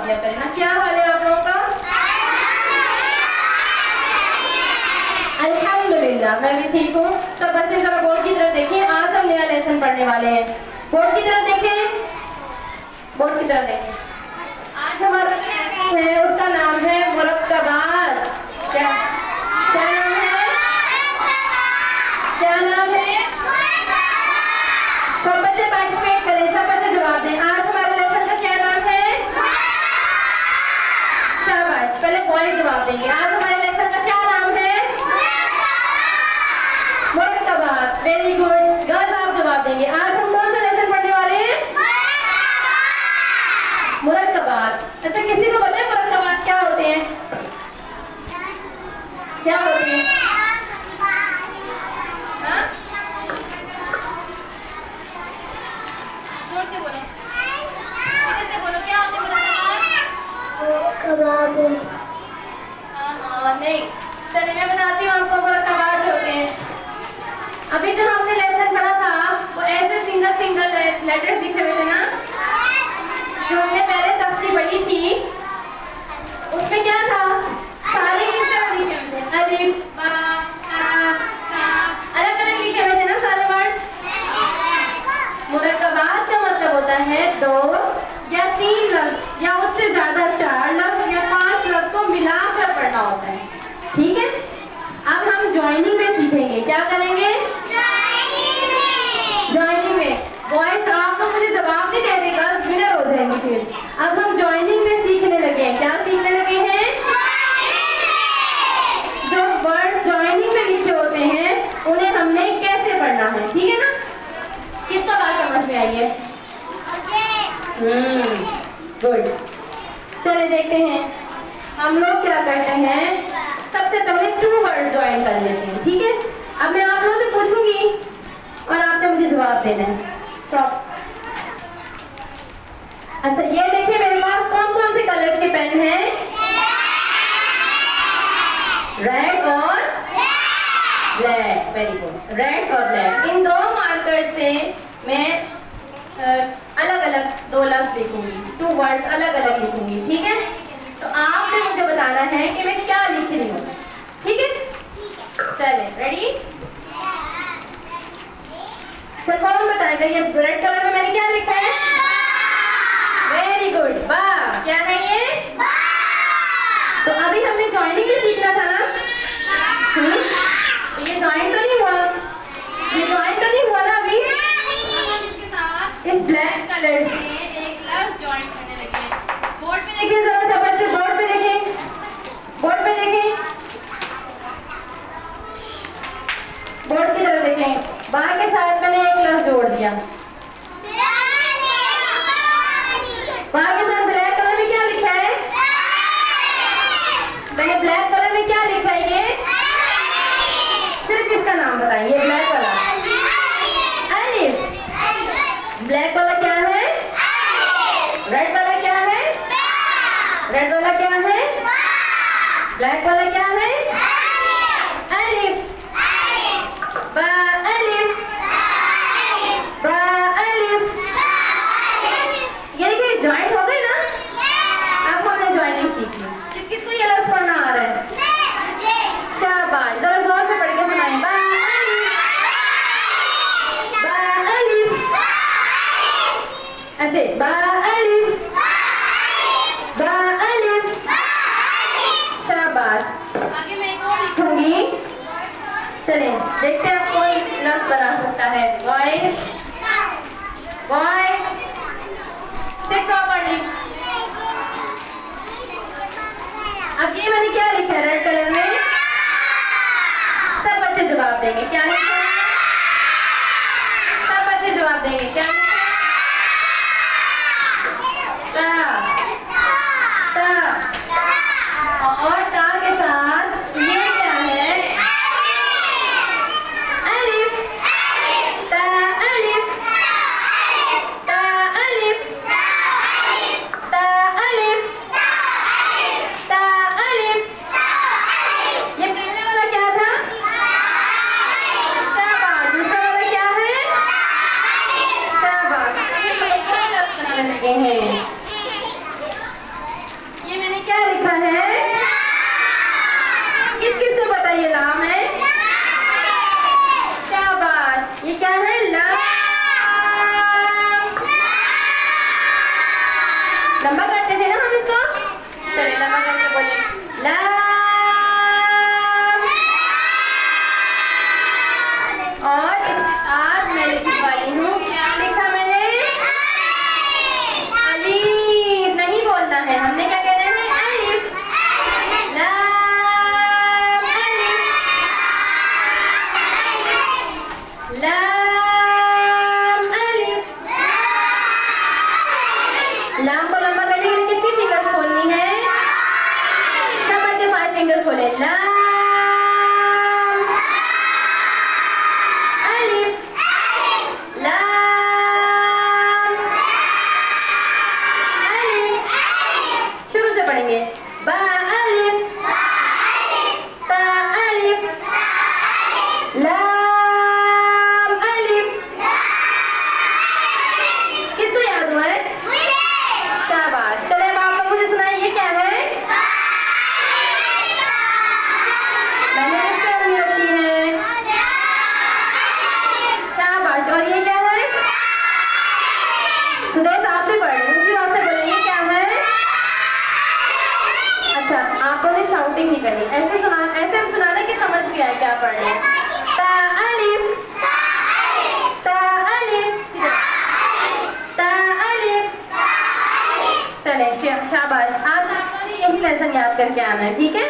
दिया करें ना। क्या हाल है आप लोगों का? अल्हम्दुलिल्लाह, मैं भी ठीक हूँ। सब बच्चे जरा बोर्ड की तरफ देखें। आज हम नया लेसन पढ़ने वाले हैं। बोर्ड की तरफ देखें, बोर्ड की तरफ देखें। आज हमारा जो लेसन है उसका नाम है मुरक्कबात। क्या क्या नाम है? क्या नाम है? सब बच्चे पार्टिसिपेट करें, सब बच्चे जवाब दें। आज हमारे लेसन का क्या नाम है? शाबाश, पहले बॉयज जवाब देंगे। आज हमारे लेसन का क्या नाम है? मुरक्कबात। Very good. गर्ल्स आप जवाब देंगे। आज हम कौन सा लेसन पढ़ने वाले हैं? मुरक्कबात। अच्छा, किसी को पता है मुरक्कबात क्या होते हैं? क्या होते हैं? हाँ? जोर से बोलो, फिर से बोलो, क्या होते हैं मुरक्कबात? हाँ, नहीं, चलिए मैं बताती हूँ आपको मुरक्कबात होते हैं। अभी जो हमने लेसन पढ़ा था वो ऐसे सिंगल सिंगल लेटर्स दिखे हुए थे ना, जो हमने पहले तफ्ती पढ़ी थी। उसमें क्या था? सारे किस तरह लिखे हुए थे? अलिफ, बा, ता, सा, अलग अलग लिखे हुए थे ना सारे वर्ड्स। मुरक्कबात का मतलब होता है 2 या 3 लफ्ज या उससे ज्यादा 4 लफ्ज या 5 लफ्ज को मिलाकर पढ़ना होता है। ठीक है, अब हम ज्वाइनिंग में सीखेंगे। क्या करेंगे? ज्वाइनिंग में। बॉयज आप लोग मुझे जवाब नहीं दे देगा, विनर हो जाएंगे फिर। अब हम ज्वाइनिंग में सीखने लगे हैं। क्या सीखने लगे हैं? जो वर्ड ज्वाइनिंग में लिखे होते हैं उन्हें हमने कैसे पढ़ना है। ठीक है ना? किसका बात समझ में आई है? गुड। चलिए देखते हैं हम लोग क्या करते हैं। सबसे पहले 2 वर्ड ज्वाइन कर लेते हैं। ठीक है, अब मैं आप लोगों से पूछूंगी और आपने मुझे जवाब देना है। स्टॉप। अच्छा, ये देखिए मेरे पास कौन कौन से कलर के पेन हैं? रेड और ब्लैक। Very good. रेड और ब्लैक, इन 2 मार्कर से मैं अलग अलग 2 लफ्ज लिखूंगी, 2 वर्ड्स अलग अलग लिखूंगी। ठीक है, तो आपने मुझे बताना है कि मैं क्या लिख रही हूँ। ठीक है, चलिए रेडी। अच्छा, कौन बताएगा ये रेड कलर में मैंने क्या लिखा है? वेरी गुड, बा। क्या है ये? तो अभी हमने ज्वाइनिंग भी सीखना था ना। तो ये ज्वाइन तो नहीं हुआ, ये ज्वाइन तो नहीं हुआ ना अभी। इसके साथ इस ब्लैक कलर से एक लफ्ज ज्वाइन करने लगे हैं। बोर्ड पे देखिए जरा, सब बच्चे बोर्ड पे देखें, बोर्ड पे देखें, बोर्ड की तरफ देखें। बा के साथ मैंने एक लफ्ज जोड़ दिया। बा के साथ ब्लैक कलर में क्या लिखा है? मैंने ब्लैक कलर में क्या लिखा है? ये सिर्फ किसका नाम बताएं? ये ब्लैक वाला अलिफ। ब्लैक वाला क्या है? रेड वाला क्या है? रेड वाला क्या है? ब्लैक वाला क्या है? अलिफ। बा अलिफ, बा अलिफ। ये देखिए ज्वाइन हो गई ना। अब हमने ज्वाइनिंग सीख ली। किस किस को ये लफ्ज पढ़ना आ रहा है? शाबाश, जरा जोर से पढ़ के सुनाएं। बा अलिफ, बा अलिफ, ऐसे बा अलिफ, बा अलिफ। शाबाश। आगे मैं एक और लिखूंगी। चलिए देखते हैं कौन लफ्ज बना सकता है। Boys, boys sit properly. अब ये मैंने क्या लिखा है रेड कलर में? सब बच्चे जवाब देंगे। क्या लिखा है? सब बच्चे जवाब देंगे। क्या लिखा है? ता, ता। और ता के साथ ये क्या है? अलिफ। ता अलिफ, ता अलिफ, ता अलिफ, ता अलिफ। ये पहले वाला क्या था? शाबाश। दूसरा वाला क्या है? शाबाश। बनाने लगे हैं। बोलिए लाम। और इसके साथ मैं लिखने वाली हूँ, क्या लिखा मैंने? अलीफ। नहीं बोलना है, हमने क्या कहना है? अलिफ। लाम अलिफ। लाम अलिफ। लाम को लंबा करने के लिए कितनी फिंगर्स खोलनी है? सब बच्चे 5 फिंगर खोले। लाम अलिफ। लाम अलिफ। शुरू से पढ़ेंगे। बा अलिफ। ता अलिफ। लाम अलिफ। किसको याद हुआ है? शाबाश। चले अब आप लोग मुझे सुनाइए, ये क्या है? मैंने किससे अपनी रखी है? शाबाश। और ये क्या है? सुदेश आपसे पढ़ रही हूँ, ऊंची आवाज से बोलिए, ये क्या है? अच्छा, आपको ने शाउटिंग नहीं करनी, ऐसे सुनाने की समझ भी आए क्या पढ़ रहे हैं। ता अलिफ। ता अलिफ। ता अलिफ। चले शाबाश। आज आपको यही लेसन याद करके आना है, ठीक है?